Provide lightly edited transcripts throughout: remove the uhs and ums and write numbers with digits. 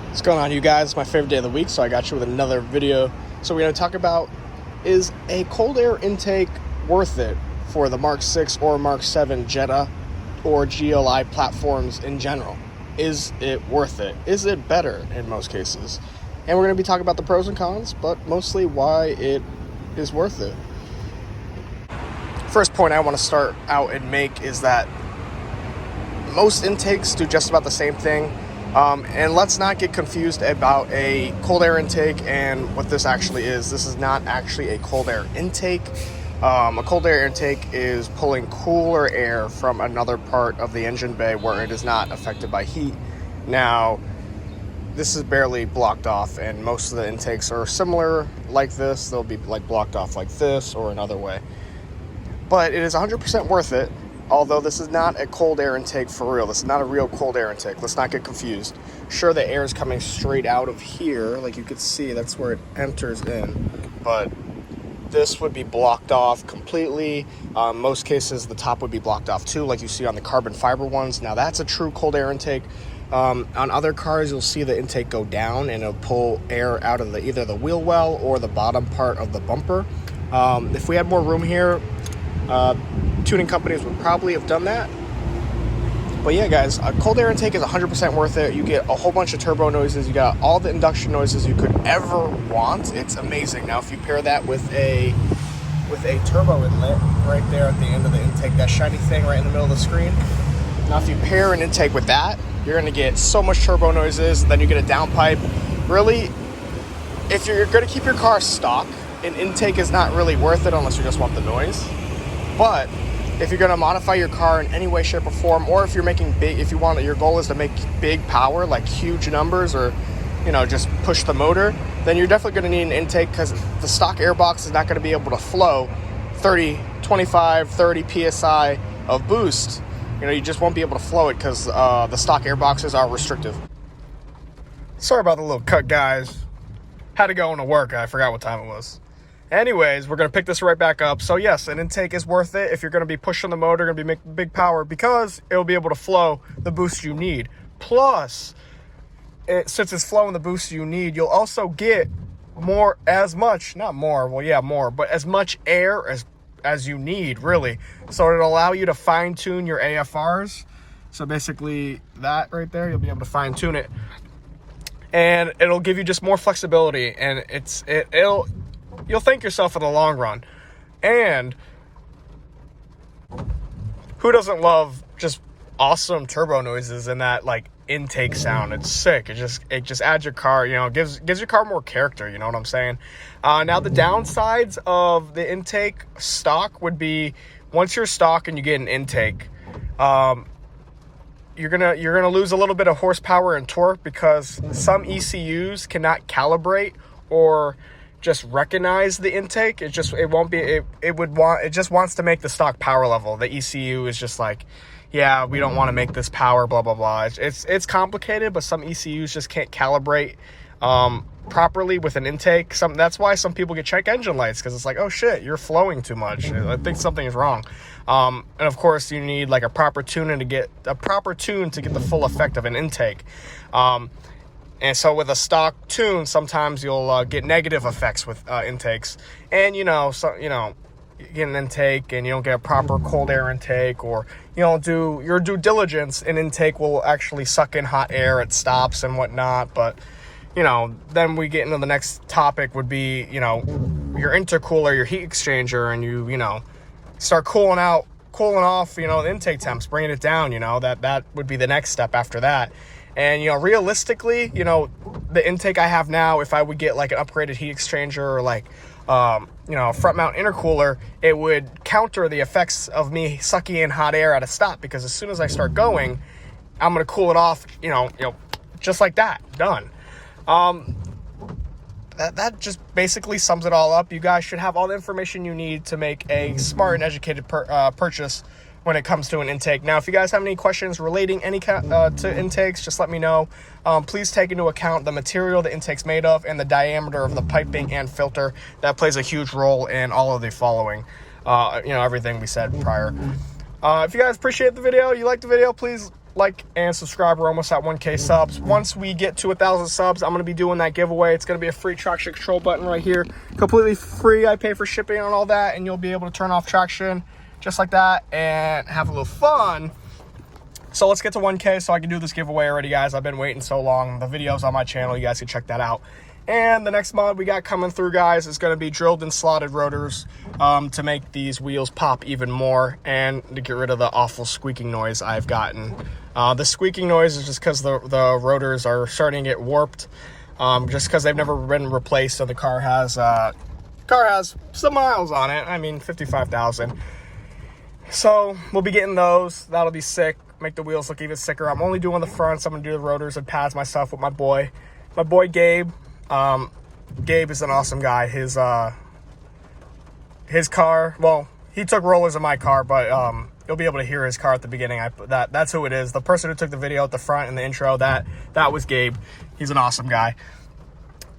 What's going on, you guys? It's my favorite day of the week, so I got you with another video. So we're going to talk about, is a cold air intake worth it for the Mark 6 or Mark 7 Jetta or GLI platforms in general? Is it worth it? Is it better in most cases? And we're going to be talking about the pros and cons, but mostly why it is worth it. First point I want to start out and make is that most intakes do just about the same thing. And let's not get confused about a cold air intake and what this actually is. This is not actually a cold air intake. A cold air intake is pulling cooler air from another part of the engine bay where it is not affected by heat. Now, this is barely blocked off, and most of the intakes are similar like this. They'll be like blocked off like this or another way. But it is 100% worth it. Although this is not a cold air intake for real. This is not a real cold air intake. Let's not get confused. Sure, the air is coming straight out of here. Like you could see, that's where it enters in. But this would be blocked off completely. Most cases, the top would be blocked off too, like you see on the carbon fiber ones. Now, that's a true cold air intake. On other cars, you'll see the intake go down, and it'll pull air out of either the wheel well or the bottom part of the bumper. If we had more room here, tuning companies would probably have done that. But yeah, guys, a cold air intake is 100% worth it. You get a whole bunch of turbo noises. You got all the induction noises you could ever want. It's amazing. Now, if you pair that with a turbo inlet right there at the end of the intake, that shiny thing right in the middle of the screen. Now, if you pair an intake with that, you're going to get so much turbo noises. Then you get a downpipe. Really, if you're going to keep your car stock, an intake is not really worth it unless you just want the noise. But if you're going to modify your car in any way, shape, or form, or if you're making big, if you want, your goal is to make big power, like huge numbers, or, you know, just push the motor, then you're definitely going to need an intake, because the stock airbox is not going to be able to flow 25, 30 PSI of boost. You know, you just won't be able to flow it because the stock airboxes are restrictive. Sorry about the little cut, guys. Had to go into work. I forgot what time it was. Anyways, we're going to pick this right back up. So yes, an intake is worth it if you're going to be pushing the motor, going to be making big power, because it'll be able to flow the boost you need. Plus, since it's flowing the boost you need, you'll also get more, as much, not more, well, yeah, more, but as much air as you need, really. So it'll allow you to fine tune your AFRs. So basically that right there, you'll be able to fine tune it. And it'll give you just more flexibility, and you'll thank yourself in the long run. And who doesn't love just awesome turbo noises and that like intake sound? It's sick. It just adds your car, you know, gives your car more character, you know what I'm saying? Now the downsides of the intake stock would be, once you're stock and you get an intake, you're gonna lose a little bit of horsepower and torque, because some ECUs cannot calibrate or just recognize the intake. It just wants to make the stock power level. The ECU is just like, yeah, we don't want to make this power, blah blah blah. It's complicated, but some ECUs just can't calibrate properly with an intake. That's why some people get check engine lights, because it's like, oh shit, you're flowing too much. I think something is wrong. And of course, you need like a proper tune to get the full effect of an intake. And so with a stock tune, sometimes you'll get negative effects with intakes. And, you get an intake and you don't get a proper cold air intake, or you don't do your due diligence, an intake will actually suck in hot air at stops and whatnot. But, then we get into the next topic would be, your intercooler, your heat exchanger, and you start cooling off, the intake temps, bringing it down, that would be the next step after that. And, realistically, the intake I have now, if I would get like an upgraded heat exchanger or like, a front mount intercooler, it would counter the effects of me sucking in hot air at a stop, because as soon as I start going, I'm going to cool it off, just like that, done. That just basically sums it all up. You guys should have all the information you need to make a smart and educated purchase when it comes to an intake. Now, if you guys have any questions relating to intakes, just let me know. Please take into account the material the intake's made of and the diameter of the piping and filter. That plays a huge role in all of the following, everything we said prior. If you guys appreciate the video, you like the video, please like and subscribe. We're almost at 1K subs. Once we get to 1,000 subs, I'm going to be doing that giveaway. It's going to be a free traction control button right here. Completely free. I pay for shipping and all that, and you'll be able to turn off traction just like that and have a little fun. So let's get to 1K so I can do this giveaway already, guys. I've been waiting so long. The video's on my channel. You guys can check that out. And the next mod we got coming through, guys, is going to be drilled and slotted rotors to make these wheels pop even more and to get rid of the awful squeaking noise I've gotten. The squeaking noise is just because the rotors are starting to get warped, just because they've never been replaced. So the car has some miles on it. I mean, 55,000. So we'll be getting those. That'll be sick. Make the wheels look even sicker. I'm only doing the fronts. I'm going to do the rotors and pads myself with my boy Gabe. Gabe is an awesome guy. His car, well, he took rollers in my car, but you'll be able to hear his car at the beginning. That's who it is. The person who took the video at the front in the intro, that was Gabe. He's an awesome guy.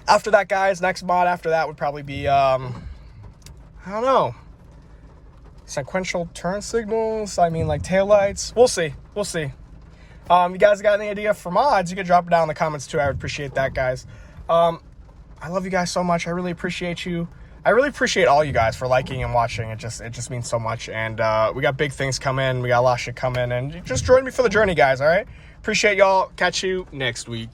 After that, guys, next mod after that would probably be I don't know, sequential turn signals. I mean, like taillights. We'll see. You guys got any idea for mods? You can drop it down in the comments too. I would appreciate that, guys. I love you guys so much. I really appreciate you. I really appreciate all you guys for liking and watching. It just means so much. And we got big things coming. We got a lot of shit coming. And just join me for the journey, guys, all right? Appreciate y'all. Catch you next week.